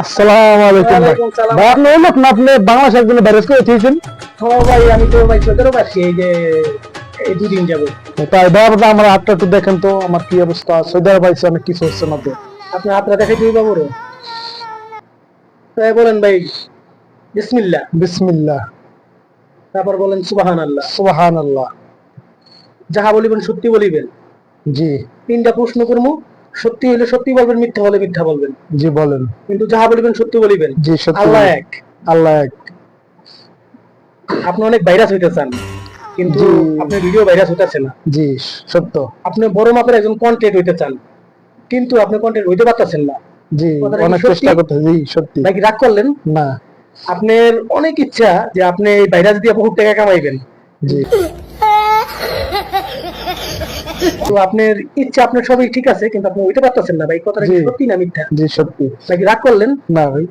আসসালামু আলাইকুম ভাই। ওয়ালাইকুম সালাম। ভাই আপনি ওই লোক না, আপনি বাংলাদেশ একজন ব্যারেজ করে দিয়েছেন? হ্যাঁ ভাই, আমি তো ভাই সতেরো পাচ্ছি এই যে এই দুদিন যাবো। তাই দয়া করে আমার হাতটা একটু দেখেন তো, আমার কি অবস্থা। সৌদি আরব আইসি, অনেক কিছু হচ্ছে না তো। আপনার হাতটা দেখে দিই বাবু রে। তাই বলেন ভাই বিসমিল্লাহ, বিসমিল্লাহ। তারপর বলেন সুবহানাল্লাহ। সুবহানাল্লাহ। যাহা বলিবেন সত্যি বলিবেন। জি। তিনটা প্রশ্ন করবো, সত্যি হইলে সত্যি বলবেন, মিথ্যা হলে মিথ্যা বলবেন, জি বলেন। কিন্তু যাহা বলিবেন সত্যি বলিবেন। জি সত্যি আল্লাহ বলেন। এক। আল্লাহ এক। আপনি অনেক ভাইরাস হইতে চান, কিন্তু জি। আপনার ভিডিও ভাইরাস হইতেছে না। জি সত্য। আপনি বড় মাপের একজন কন্টেন্ট হইতে চান, কিন্তু আপনি কন্টেন্ট হইতে পারতেছেন না। জি কথাটা কি অনেক সত্যি? চেষ্টা করতে, জি সত্যি। নাকি রাগ করলেন? না। আপনার অনেক ইচ্ছা যে আপনি এই ভাইরাস দিয়ে বহুত টাকা কামাইবেন, জি। তো আপনার ইচ্ছা, আপনার সবই ঠিক আছে, কিন্তু আপনি ওইটা পারতেছেন না ভাই। কথাটা কি জি। সত্যি না মিথ্যা? জি সত্যি। নাকি রাগ করলেন? না ভাই।